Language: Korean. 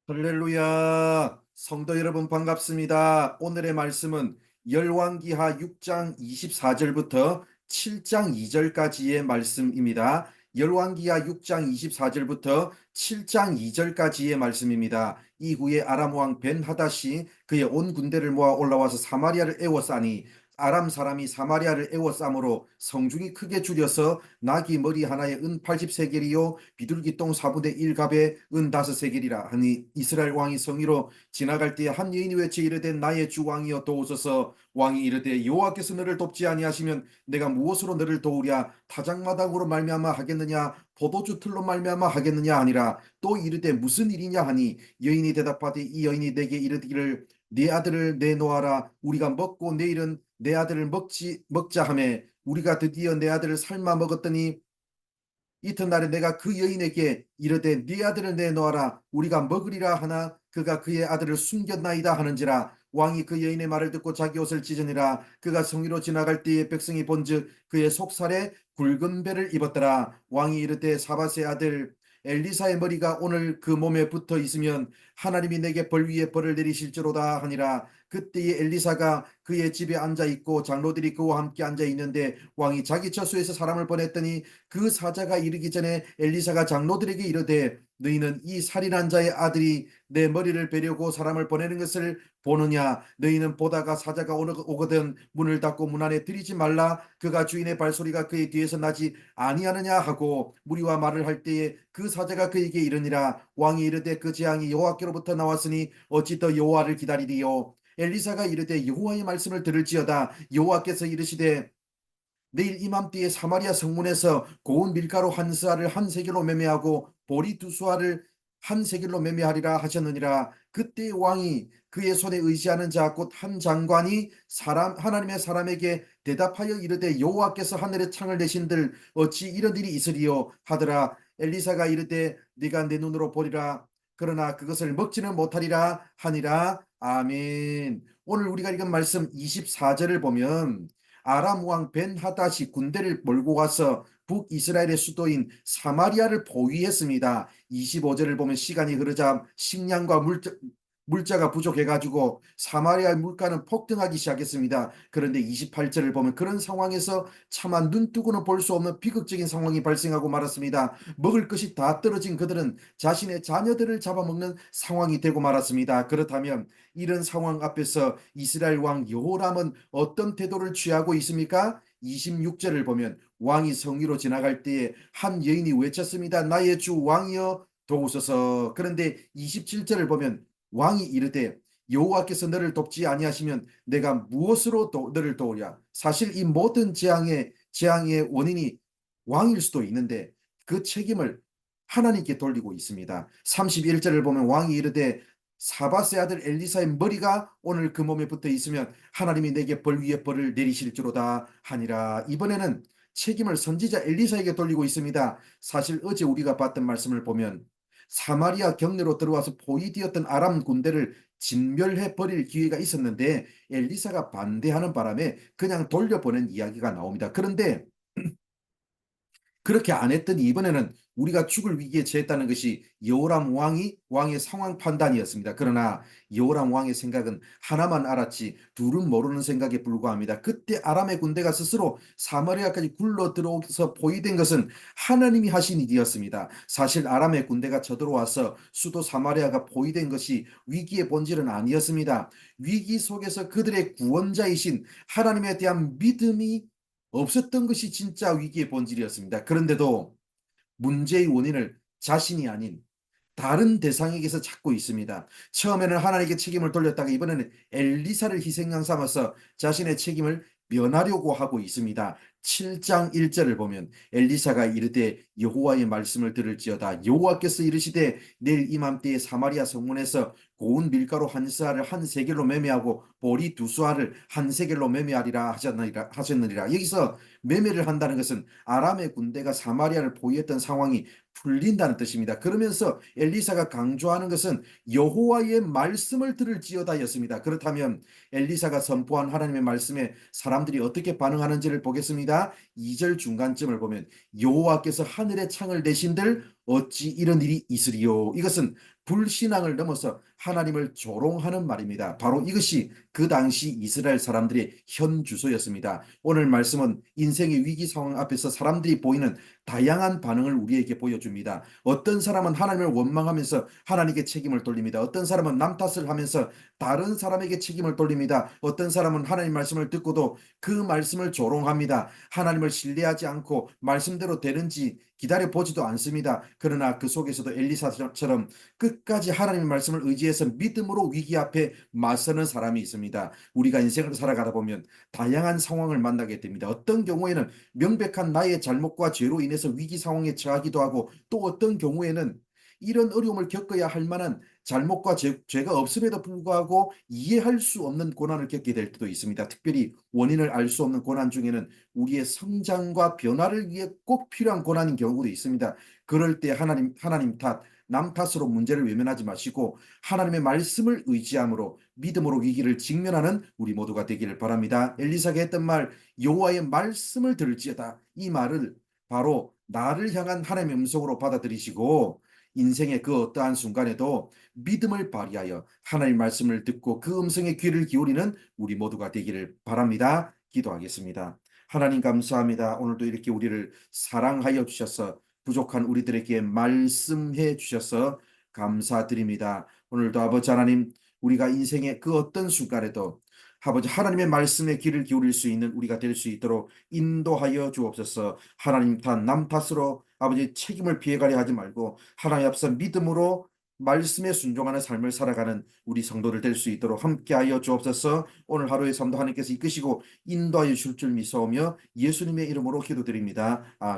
할렐루야. 성도 여러분 반갑습니다. 오늘의 말씀은 열왕기하 6장 24절부터 7장 2절까지의 말씀입니다. 열왕기하 6장 24절부터 7장 2절까지의 말씀입니다. 이후에 아람 왕 벤하닷이 그의 온 군대를 모아 올라와서 사마리아를 에워싸니 아람 사람이 사마리아를 에워싸므로 성중이 크게 줄여서 나귀 머리 하나에 은 80세겔이요 비둘기 똥 4분의 1갑에 은 5세겔이라 하니 이스라엘 왕이 성위로 지나갈 때에 한 여인이 외쳐 이르되 나의 주 왕이여 도우소서. 왕이 이르되 여호와께서 너를 돕지 아니하시면 내가 무엇으로 너를 도우랴. 타작마당으로 말미암아 하겠느냐 포도주 틀로 말미암아 하겠느냐 하니라. 또 이르되 무슨 일이냐 하니 여인이 대답하되 이 여인이 내게 이르기를 네 아들을 내놓아라. 우리가 먹고 내일은 내 아들을 먹자 하매 우리가 드디어 내 아들을 삶아 먹었더니 이튿날에 내가 그 여인에게 이르되 네 아들을 내놓아라. 우리가 먹으리라 하나 그가 그의 아들을 숨겼나이다 하는지라. 왕이 그 여인의 말을 듣고 자기 옷을 찢으니라. 그가 성위로 지나갈 때에 백성이 본즉 그의 속살에 굵은 배를 입었더라. 왕이 이르되 사밧의 아들 엘리사의 머리가 오늘 그 몸에 붙어 있으면 하나님이 내게 벌 위에 벌을 내리실지로다 하니라. 그때에 엘리사가 그의 집에 앉아 있고 장로들이 그와 함께 앉아 있는데 왕이 자기 처소에서 사람을 보냈더니 그 사자가 이르기 전에 엘리사가 장로들에게 이르되 너희는 이 살인한 자의 아들이 내 머리를 베려고 사람을 보내는 것을 보느냐. 너희는 보다가 사자가 오거든 문을 닫고 문 안에 들이지 말라. 그가 주인의 발소리가 그의 뒤에서 나지 아니하느냐 하고 무리와 말을 할 때에 그 사자가 그에게 이르니라. 왕이 이르되 그 재앙이 여호와께로부터 나왔으니 어찌 더 여호와를 기다리리요. 엘리사가 이르되 여호와의 말씀을 들을지어다. 여호와께서 이르시되 내일 이맘때에 사마리아 성문에서 고운 밀가루 한 스아를 한 세겔로 매매하고 보리 두 수아를 한 세겔로 매매하리라 하셨느니라. 그때 왕이 그의 손에 의지하는 자 곧 한 장관이 하나님의 사람에게 대답하여 이르되 여호와께서 하늘의 창을 내신들 어찌 이런 일이 있으리요 하더라. 엘리사가 이르되 네가 내 눈으로 보리라. 그러나 그것을 먹지는 못하리라 하니라. 아멘. 오늘 우리가 읽은 말씀 24절을 보면 아람 왕 벤하닷이 군대를 몰고 가서 북이스라엘의 수도인 사마리아를 포위했습니다. 25절을 보면 시간이 흐르자 식량과 물자가 부족해가지고 사마리아의 물가는 폭등하기 시작했습니다. 그런데 28절을 보면 그런 상황에서 차마 눈뜨고는 볼 수 없는 비극적인 상황이 발생하고 말았습니다. 먹을 것이 다 떨어진 그들은 자신의 자녀들을 잡아먹는 상황이 되고 말았습니다. 그렇다면 이런 상황 앞에서 이스라엘 왕 여호람은 어떤 태도를 취하고 있습니까? 26절을 보면 왕이 성위로 지나갈 때에 한 여인이 외쳤습니다. 나의 주 왕이여 도우소서. 그런데 27절을 보면 왕이 이르되 여호와께서 너를 돕지 아니하시면 내가 무엇으로 너를 도우랴. 사실 이 모든 재앙의 원인이 왕일 수도 있는데 그 책임을 하나님께 돌리고 있습니다. 31절을 보면 왕이 이르되 사밧의 아들 엘리사의 머리가 오늘 그 몸에 붙어 있으면 하나님이 내게 벌 위에 벌을 내리실지로다 하니라. 이번에는 책임을 선지자 엘리사에게 돌리고 있습니다. 사실 어제 우리가 봤던 말씀을 보면 사마리아 경내로 들어와서 포위되었던 아람 군대를 진멸해 버릴 기회가 있었는데 엘리사가 반대하는 바람에 그냥 돌려보낸 이야기가 나옵니다. 그런데 그렇게 안 했더니 이번에는 우리가 죽을 위기에 처했다는 것이 여호람 왕의 상황 판단이었습니다. 그러나 여호람 왕의 생각은 하나만 알았지 둘은 모르는 생각에 불과합니다. 그때 아람의 군대가 스스로 사마리아까지 굴러 들어오서 포위된 것은 하나님이 하신 일이었습니다. 사실 아람의 군대가 쳐들어와서 수도 사마리아가 포위된 것이 위기의 본질은 아니었습니다. 위기 속에서 그들의 구원자이신 하나님에 대한 믿음이 없었던 것이 진짜 위기의 본질이었습니다. 그런데도 문제의 원인을 자신이 아닌 다른 대상에게서 찾고 있습니다. 처음에는 하나님께 책임을 돌렸다가 이번에는 엘리사를 희생양 삼아서 자신의 책임을 면하려고 하고 있습니다. 7장 1절을 보면 엘리사가 이르되 여호와의 말씀을 들을지어다. 여호와께서 이르시되 내일 이맘때에 사마리아 성문에서 고운 밀가루 한 스아를 한 세겔로 매매하고 보리 두 수아를 한 세겔로 매매하리라 하셨느니라. 여기서 매매를 한다는 것은 아람의 군대가 사마리아를 포위했던 상황이 풀린다는 뜻입니다. 그러면서 엘리사가 강조하는 것은 여호와의 말씀을 들을지어다였습니다. 그렇다면 엘리사가 선포한 하나님의 말씀에 사람들이 어떻게 반응하는지를 보겠습니다. 2절 중간쯤을 보면 여호와께서 하늘의 창을 내신들 어찌 이런 일이 있으리요. 이것은 불신앙을 넘어서 하나님을 조롱하는 말입니다. 바로 이것이 그 당시 이스라엘 사람들의 현 주소였습니다. 오늘 말씀은 인생의 위기 상황 앞에서 사람들이 보이는 다양한 반응을 우리에게 보여줍니다. 어떤 사람은 하나님을 원망하면서 하나님께 책임을 돌립니다. 어떤 사람은 남 탓을 하면서 다른 사람에게 책임을 돌립니다. 어떤 사람은 하나님 말씀을 듣고도 그 말씀을 조롱합니다. 하나님을 신뢰하지 않고 말씀대로 되는지 기다려 보지도 않습니다. 그러나 그 속에서도 엘리사처럼 끝까지 하나님의 말씀을 의지해서 믿음으로 위기 앞에 맞서는 사람이 있습니다. 우리가 인생을 살아가다 보면 다양한 상황을 만나게 됩니다. 어떤 경우에는 명백한 나의 잘못과 죄로 인해서 위기 상황에 처하기도 하고, 또 어떤 경우에는 이런 어려움을 겪어야 할 만한 잘못과 죄가 없음에도 불구하고 이해할 수 없는 고난을 겪게 될 때도 있습니다. 특별히 원인을 알 수 없는 고난 중에는 우리의 성장과 변화를 위해 꼭 필요한 고난인 경우도 있습니다. 그럴 때 하나님 탓, 남 탓으로 문제를 외면하지 마시고 하나님의 말씀을 의지함으로 믿음으로 위기를 직면하는 우리 모두가 되기를 바랍니다. 엘리사가 했던 말, 여호와의 말씀을 들을지어다, 이 말을 바로 나를 향한 하나님의 음성으로 받아들이시고 인생의 그 어떠한 순간에도 믿음을 발휘하여 하나님의 말씀을 듣고 그 음성에 귀를 기울이는 우리 모두가 되기를 바랍니다. 기도하겠습니다. 하나님 감사합니다. 오늘도 이렇게 우리를 사랑하여 주셔서 부족한 우리들에게 말씀해 주셔서 감사드립니다. 오늘도 아버지 하나님, 우리가 인생의 그 어떤 순간에도 아버지 하나님의 말씀에 귀를 기울일 수 있는 우리가 될 수 있도록 인도하여 주옵소서. 하나님 탓, 남 탓으로 아버지 책임을 피해가려 하지 말고 하나님 앞서 믿음으로 말씀에 순종하는 삶을 살아가는 우리 성도들 될 수 있도록 함께하여 주옵소서. 오늘 하루의 삶도 하나님께서 이끄시고 인도하여 주실 줄 믿사오며 예수님의 이름으로 기도드립니다. 아멘.